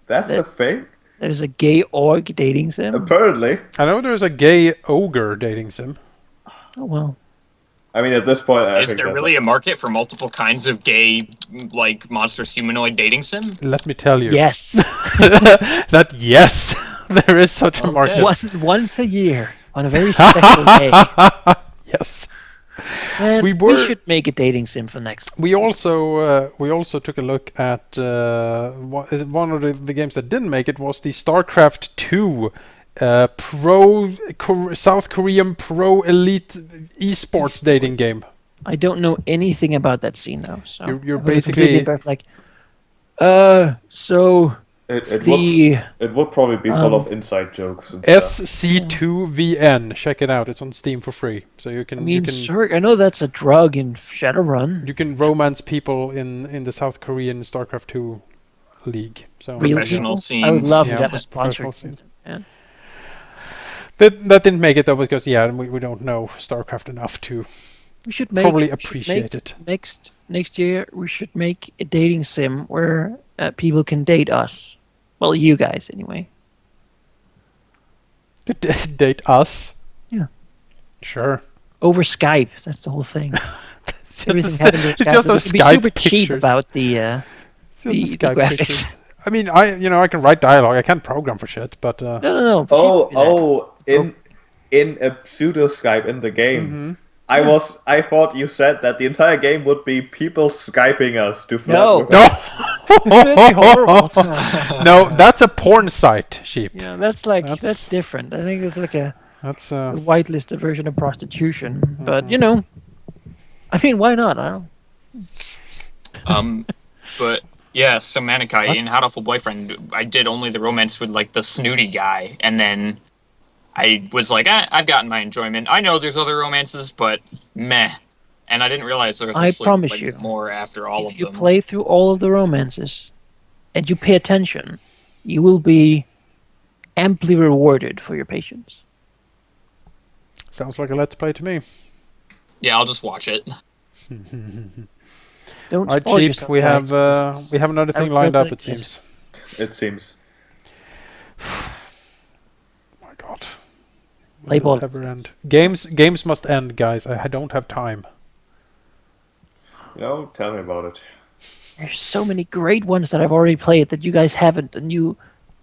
That's a thing? There's a gay org dating sim. Apparently. I know there's a gay ogre dating sim. Oh well. I mean, at this point, I Is think there that's really a market for multiple kinds of gay, like, monstrous humanoid dating sim? Let me tell you. Yes. That yes, there is such a Okay. market. Once a year on a very special day. Yes. And We we were- should make a dating sim for next. We also took a look at one of the games that didn't make it was the StarCraft 2 South Korean pro elite esports dating game. I don't know anything about that scene though. So You're I'm gonna completely basically- embarrassed, like, so It would probably be full of inside jokes and stuff. SC2VN. Check it out. It's on Steam for free. So you can I mean, you can sir, I know that's a drug in Shadowrun. you can romance people in the South Korean StarCraft 2 league. So Real Professional people? scene. I would love Yeah, if that was professional sponsored. scene. Yeah. that didn't make it though because we don't know StarCraft enough to We should make probably we should appreciate make it. next year. We should make a dating sim where people can date us. Well, you guys anyway. Date us. Yeah. Sure. Over Skype. That's the whole thing. It's Everything just, happened over it's Skype. just We those can be Skype super cheap pictures. about the It's just the Skype graphics. pictures. I mean, I can write dialogue. I can't program for shit, but No. but she can do that. In a pseudo Skype in the game. I thought you said that the entire game would be people Skyping us to flirt No. with No. us. That'd be horrible. No, that's a porn site, sheep. Yeah, that's like That's- that's different. I think it's like a That's whitelisted version of prostitution. But you know, I mean, why not? I don't. But yeah, so Manikai in Hot Awful Boyfriend, I did only the romance with like the snooty guy, and then I was like, I've gotten my enjoyment. I know there's other romances, but meh. And I didn't realize there was I actually, promise like, you, more after all If of you them. play through all of the romances, and you pay attention, you will be amply rewarded for your patience. sounds like a let's play to me. Yeah, I'll just watch it. Don't Alright, spoil sheep. yourself, We guys, have 'cause we have another thing I'm lined up. really It seems. It seems. My God. Play Will ball. this ever end? Games must end, guys. I don't have time. Tell me about it. there's so many great ones that I've already played that you guys haven't, and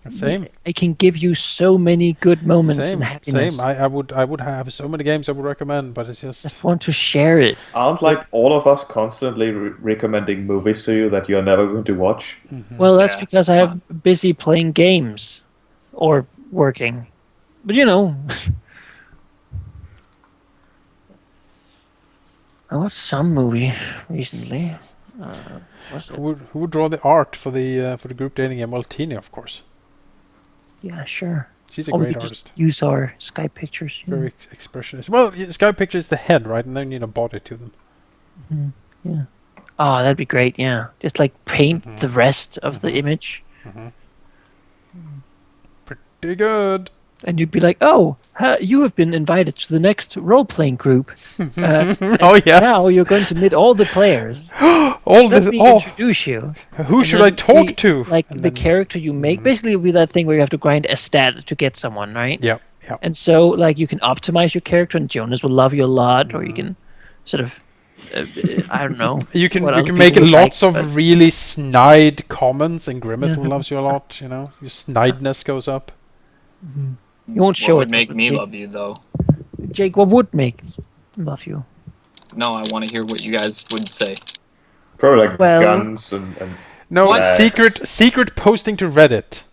Same. I can give you so many good moments and Same. happiness. I would have so many games I would recommend, but it's just just want to share it. Aren't like all of us constantly recommending movies to you that you're never going to watch? Well, that's Yeah. because I have busy playing games or working. But you know, I watched some movie recently. What's it? who would draw the art for the group dating game? Well, Tina, of course. Yeah, sure. She's a Or we great could artist. just use our Skype pictures. you know. Very expressionist. Well, Skype picture is the head, right? And then you need a body to them. Oh, that'd be great. Yeah, just like paint the rest of the image, Pretty good. and you'd be like, "Oh, you have been invited to the next role-playing group. Oh yes. Now you're going to meet all the players. All Let the me oh, introduce you." who And should I then talk to? Like And the then- character you make. Basically, it'll be that thing where you have to grind a stat to get someone, right? Yeah, yeah. And so, like, you can optimize your character, and Jonas will love you a lot, or you can sort of, I don't know. You can what you other can make people would lots like, of but- really snide comments, and Grimmith Yeah. loves you a lot. You know, your snideness goes up. You won't show What would it. make but me Jake- love you, though? Jake, what would make love you? No, I want to hear what you guys would say. Probably like Well- guns and No, What? secret posting to Reddit.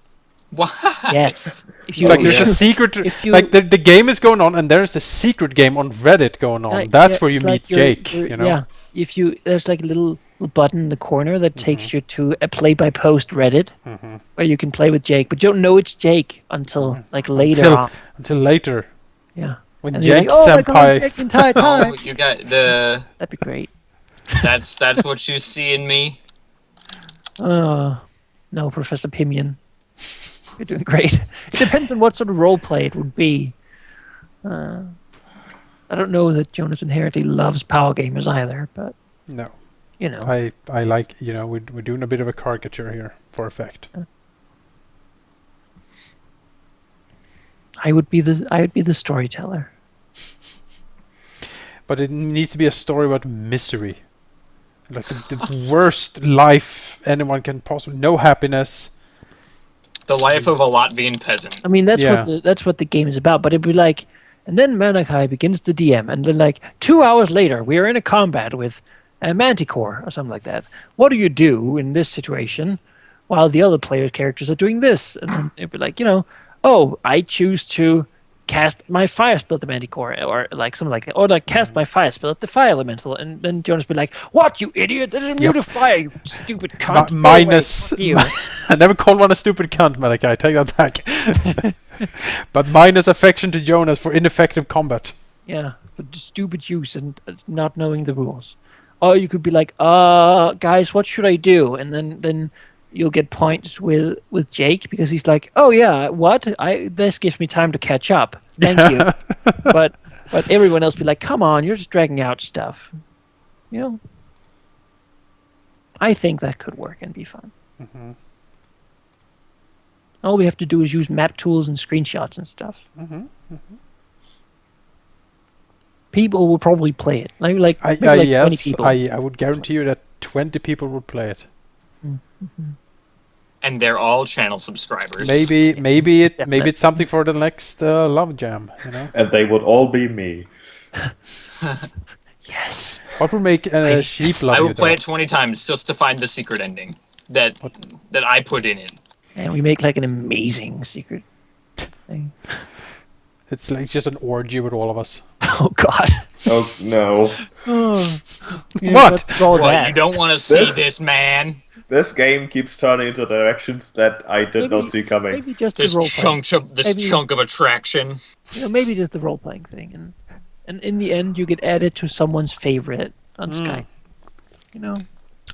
What? Yes. If It's like there's a if secret, if you- like the game is going on, and there's a secret game on Reddit going on. That's where you it's meet like you're- Jake. you're- You know. Yeah. If you there's like a little button in the corner that takes Mm-hmm. you to a play-by-post Reddit where you can play with Jake, but you don't know it's Jake until like later on. Until later, Yeah. when And you're Jake like, oh my God, it's Senpai. Jake the entire time. Oh, you got the. That'd be great. That's what you see in me. No, Professor Pimion. You're doing great. It depends on what sort of role play it would be. I don't know that Jonas inherently loves power gamers either, but No, you know. I like, you know, we're doing a bit of a caricature here for effect. I would be the storyteller. But it needs to be a story about misery, like the worst life anyone can possibly. No happiness. The life of a Latvian peasant. I mean, that's Yeah. that's what the game is about. But it'd be like, and then Manakai begins the DM, and then like 2 hours later, we are in a combat with a Manticore or something like that. What do you do in this situation while the other player characters are doing this? And then it'd be like, you know, oh, I choose to cast my fire spell at the Manticore, or like something like that, or like cast my fire spell at the fire elemental, and then Jonas be like, "What, you idiot? That is immune to fire, you stupid cunt!" Go away, Minus. fuck you." I never called one a stupid cunt, Malachi. Take that back. But minus affection to Jonas for ineffective combat. Yeah, but the stupid use and not knowing the rules. Or you could be like, guys, what should I do? And then you'll get points with Jake because he's like, oh yeah, what? This gives me time to catch up. Thank you. But everyone else be like, come on, you're just dragging out stuff. You know? I think that could work and be fun. All we have to do is use map tools and screenshots and stuff. People will probably play it. Maybe like 20 yes, people. I would guarantee you that 20 people would play it. And they're all channel subscribers. Maybe it's something for the next Love Jam, you know. And they would all be me. Yes. What would make sheep love I you? will play Though? it 20 times just to find the secret ending that I put in it. And we make like an amazing secret thing. It's like just an orgy with all of us. Oh God. Oh no. What? what's all What, that? you don't want to see This- this, man? This game keeps turning into directions that I did not see coming. Maybe just This the role playing. this Maybe- chunk of attraction. Maybe just the role playing thing, and in the end you get added to someone's favorite on Skype. You know.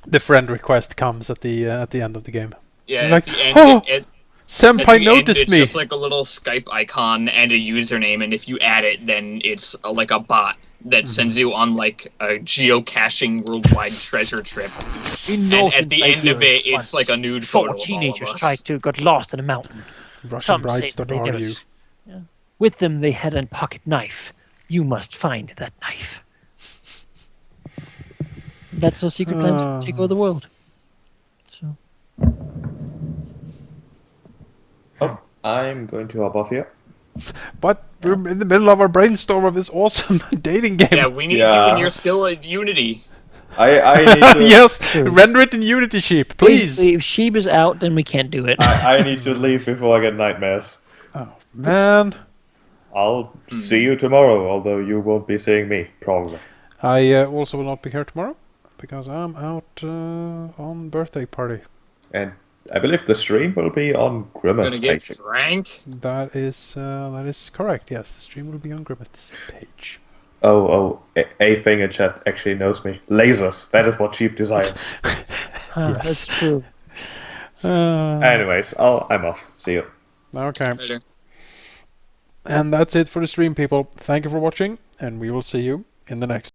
The friend request comes at the end of the game. Yeah, Like, at the end, oh! at Senpai the end, noticed it's me. just like a little Skype icon and a username, and if you add it, then it's like a bot that sends you on like a geocaching worldwide treasure trip. And at the end of it, it's like a nude photo Four of all teenagers of us. got lost in a mountain. Russian Some say brides that don't they never argue. With them, they had a pocket knife. You must find that knife. That's our secret plan to take over the world. So, Oh, I'm going to hop off here. But we're in the middle of our brainstorm of this awesome dating game. Yeah, we need you Yeah. and your skill at Unity. I need to. Yes, render it in Unity sheep, please. basically, if Sheeb is out, then we can't do it. I need to leave before I get nightmares. Oh man, I'll see you tomorrow, although you won't be seeing me, probably. I also will not be here tomorrow because I'm out on birthday party. And I believe the stream will be on Grimace Gonna get page. drank. That is correct. Yes, the stream will be on Grimace's page. A thing in chat actually knows me. Lasers. That is what sheep desires. Huh, yes. That's true. Anyways, I'm off. See you. Okay, Later. and that's it for the stream, people. Thank you for watching, and we will see you in the next.